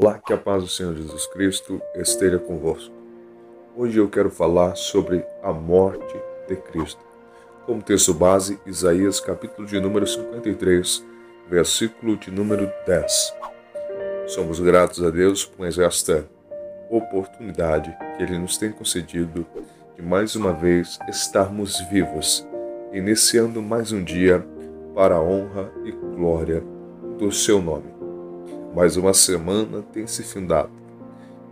Olá, que a paz do Senhor Jesus Cristo esteja convosco. Hoje eu quero falar sobre a morte de Cristo. Como texto base, Isaías capítulo de número 53, versículo de número 10. Somos gratos a Deus por esta oportunidade que Ele nos tem concedido de mais uma vez estarmos vivos, iniciando mais um dia para a honra e glória do Seu nome. Mais uma semana tem se findado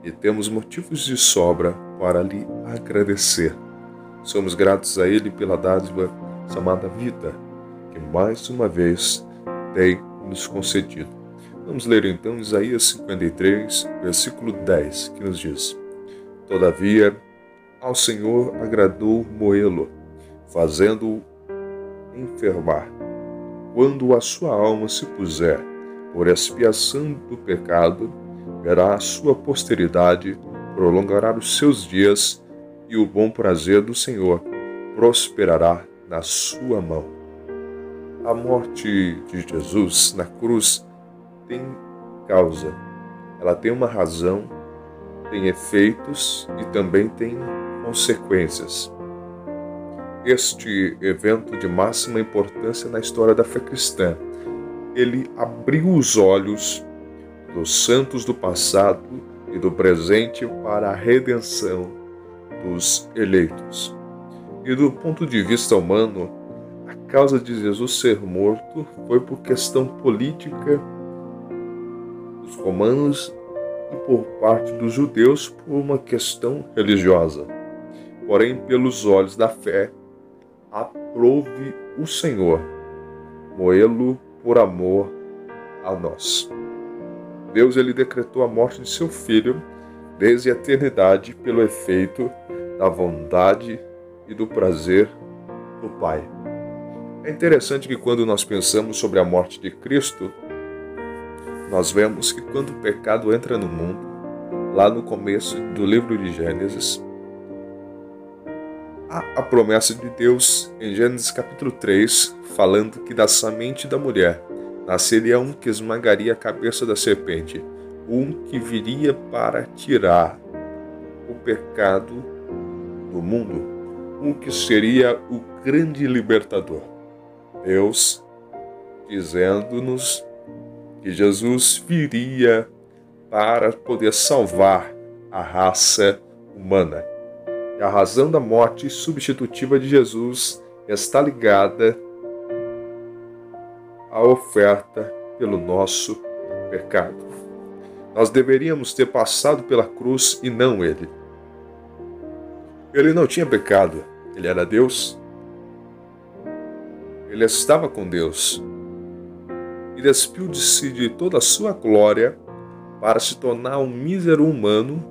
e temos motivos de sobra para lhe agradecer. Somos gratos a Ele pela dádiva chamada vida, que mais uma vez tem nos concedido. Vamos ler então Isaías 53, versículo 10, que nos diz: Todavia, ao Senhor agradou moê-lo, fazendo-o enfermar. Quando a sua alma se puser por expiação do pecado, verá a sua posteridade, prolongará os seus dias, e o bom prazer do Senhor prosperará na sua mão. A morte de Jesus na cruz tem causa, ela tem uma razão, tem efeitos e também tem consequências. Este evento de máxima importância na história da fé cristã, ele abriu os olhos dos santos do passado e do presente para a redenção dos eleitos. E do ponto de vista humano, a causa de Jesus ser morto foi por questão política dos romanos e por parte dos judeus por uma questão religiosa. Porém, pelos olhos da fé, aprove o Senhor moê-lo por amor a nós. Deus ele decretou a morte de seu Filho desde a eternidade pelo efeito da vontade e do prazer do Pai. É interessante que quando nós pensamos sobre a morte de Cristo, nós vemos que quando o pecado entra no mundo, lá no começo do livro de Gênesis, há a promessa de Deus em Gênesis capítulo 3, falando que da semente da mulher nasceria um que esmagaria a cabeça da serpente, um que viria para tirar o pecado do mundo, um que seria o grande libertador. Deus dizendo-nos que Jesus viria para poder salvar a raça humana. E a razão da morte substitutiva de Jesus está ligada à oferta pelo nosso pecado. Nós deveríamos ter passado pela cruz e não ele. Ele não tinha pecado, ele era Deus. Ele estava com Deus e despiu de si de toda a sua glória para se tornar um mísero humano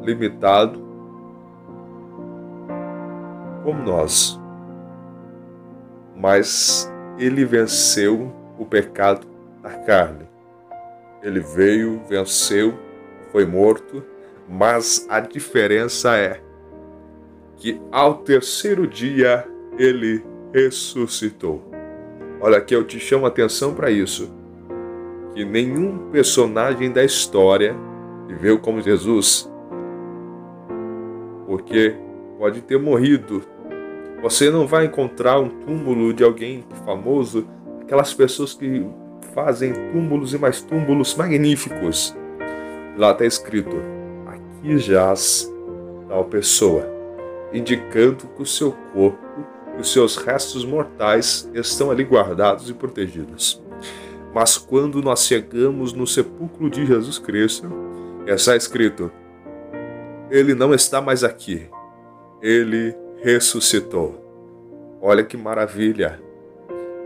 limitado como nós. Mas ele venceu o pecado na carne. Ele veio, venceu, foi morto, mas a diferença é que ao terceiro dia ele ressuscitou. Olha aqui, eu te chamo a atenção para isso, que nenhum personagem da história viveu como Jesus, porque pode ter morrido. Você não vai encontrar um túmulo de alguém famoso, aquelas pessoas que fazem túmulos e mais túmulos magníficos. Lá está escrito: aqui jaz tal pessoa, indicando que o seu corpo e os seus restos mortais estão ali guardados e protegidos. Mas quando nós chegamos no sepulcro de Jesus Cristo, está escrito: ele não está mais aqui, ele ressuscitou. Olha que maravilha!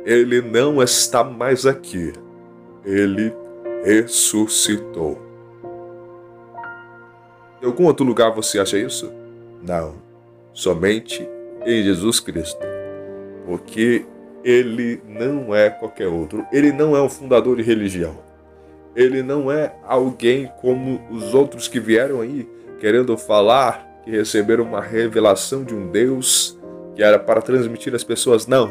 Ele não está mais aqui, ele ressuscitou. Em algum outro lugar você acha isso? Não, somente em Jesus Cristo, porque ele não é qualquer outro, ele não é um fundador de religião, ele não é alguém como os outros que vieram aí querendo falar que receberam uma revelação de um Deus que era para transmitir às pessoas. Não,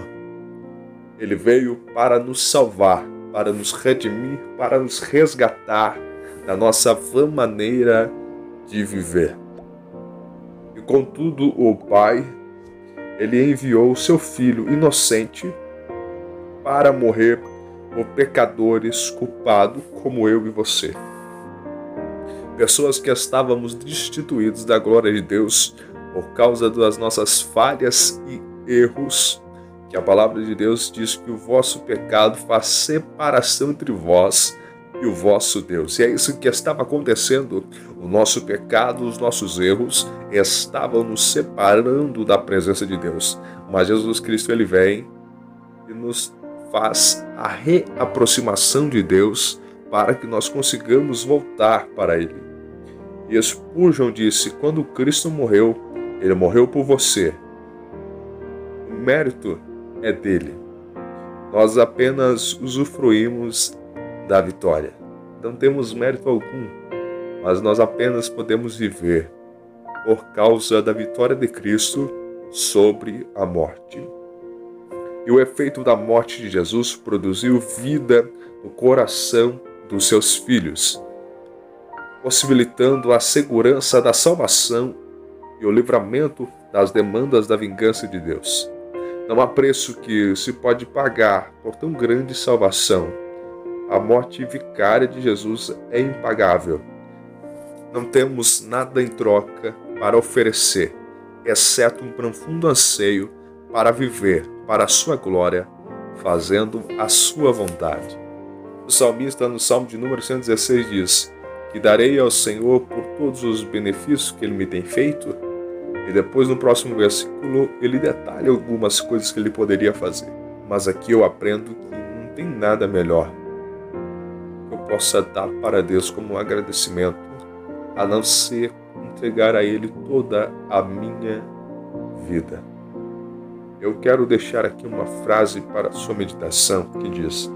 ele veio para nos salvar, para nos redimir, para nos resgatar da nossa vã maneira de viver. E contudo, o Pai, Ele enviou o seu Filho inocente para morrer por pecadores culpados como eu e você. Pessoas que estávamos destituídos da glória de Deus por causa das nossas falhas e erros, que a palavra de Deus diz que o vosso pecado faz separação entre vós e o vosso Deus. E é isso que estava acontecendo. O nosso pecado, os nossos erros estavam nos separando da presença de Deus. Mas Jesus Cristo, Ele vem e nos faz a reaproximação de Deus para que nós consigamos voltar para Ele. E Spurgeon disse, quando Cristo morreu, Ele morreu por você. O mérito é dele. Nós apenas usufruímos da vitória. Não temos mérito algum, mas nós apenas podemos viver por causa da vitória de Cristo sobre a morte. E o efeito da morte de Jesus produziu vida no coração dos seus filhos, possibilitando a segurança da salvação e o livramento das demandas da vingança de Deus. Não há preço que se pode pagar por tão grande salvação. A morte vicária de Jesus é impagável. Não temos nada em troca para oferecer, exceto um profundo anseio para viver para a sua glória, fazendo a sua vontade. O salmista, no Salmo de número 116, diz que darei ao Senhor por todos os benefícios que Ele me tem feito. E depois, no próximo versículo, ele detalha algumas coisas que ele poderia fazer. Mas aqui eu aprendo que não tem nada melhor que eu possa dar para Deus como um agradecimento, a não ser entregar a Ele toda a minha vida. Eu quero deixar aqui uma frase para a sua meditação que diz: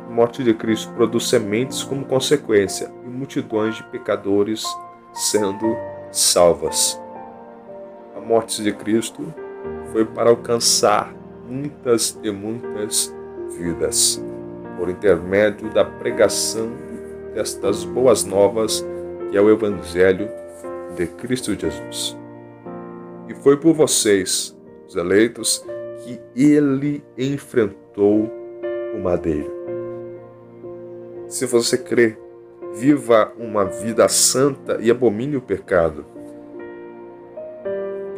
a morte de Cristo produz sementes como consequência e multidões de pecadores sendo salvas. A morte de Cristo foi para alcançar muitas e muitas vidas, por intermédio da pregação destas boas novas, que é o Evangelho de Cristo Jesus. E foi por vocês, os eleitos, que Ele enfrentou o madeiro. Se você crê, viva uma vida santa e abomine o pecado.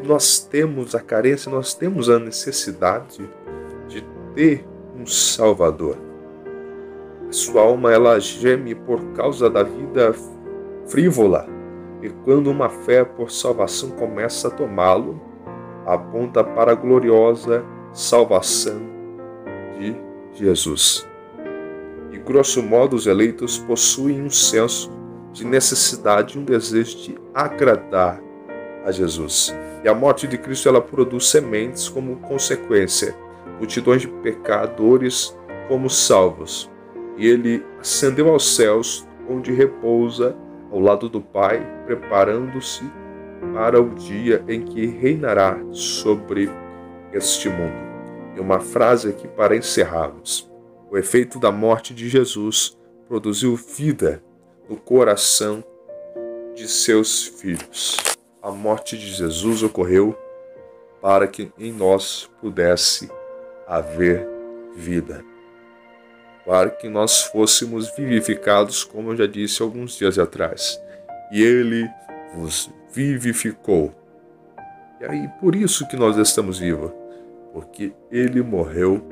Nós temos a carência, nós temos a necessidade de ter um Salvador. A sua alma, ela geme por causa da vida frívola. E quando uma fé por salvação começa a tomá-lo, aponta para a gloriosa salvação de Jesus. E grosso modo, os eleitos possuem um senso de necessidade e um desejo de agradar a Jesus. E a morte de Cristo, ela produz sementes como consequência, multidões de pecadores como salvos. E Ele ascendeu aos céus, onde repousa ao lado do Pai, preparando-se para o dia em que reinará sobre este mundo. E uma frase aqui para encerrarmos. O efeito da morte de Jesus produziu vida no coração de seus filhos. A morte de Jesus ocorreu para que em nós pudesse haver vida, para que nós fôssemos vivificados, como eu já disse alguns dias atrás. E Ele vos vivificou. E aí, por isso que nós estamos vivos, porque Ele morreu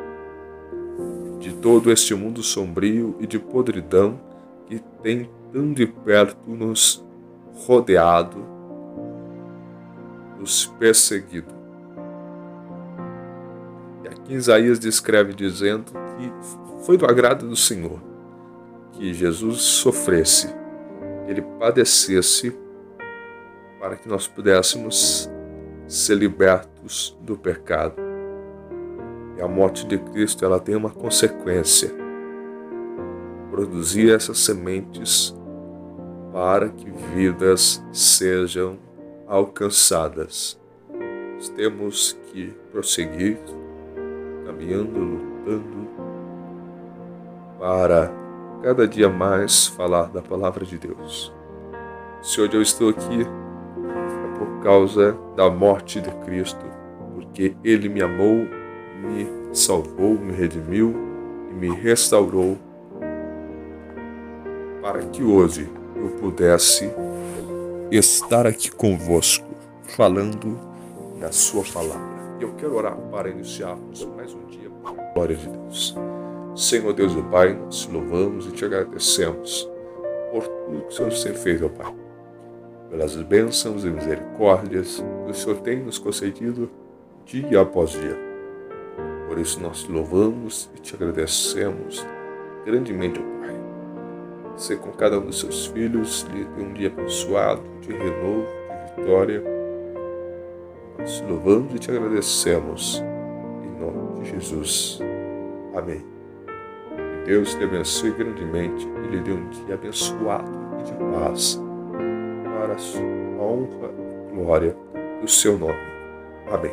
de todo este mundo sombrio e de podridão que tem tão de perto nos rodeado, nos perseguido. E aqui Isaías descreve dizendo que foi do agrado do Senhor que Jesus sofresse, Ele padecesse, para que nós pudéssemos ser libertos do pecado. E a morte de Cristo, ela tem uma consequência: produzir essas sementes para que vidas sejam alcançadas. Nós temos que prosseguir caminhando, lutando para cada dia mais falar da palavra de Deus. Se hoje eu estou aqui, é por causa da morte de Cristo, porque Ele me amou, me salvou, me redimiu e me restaurou para que hoje eu pudesse estar aqui convosco, falando da sua palavra. E eu quero orar para iniciarmos mais um dia com a glória de Deus. Senhor Deus e Pai, nós te louvamos e te agradecemos por tudo que o Senhor tem feito, ó Pai, pelas bênçãos e misericórdias que o Senhor tem nos concedido dia após dia. Por isso nós te louvamos e te agradecemos grandemente, ó Pai. Ser com cada um dos seus filhos, lhe dê um dia abençoado, de renovo, de vitória. Nós te louvamos e te agradecemos, em nome de Jesus. Amém. Que Deus te abençoe grandemente e lhe dê um dia abençoado e de paz, para a sua honra e glória do seu nome. Amém.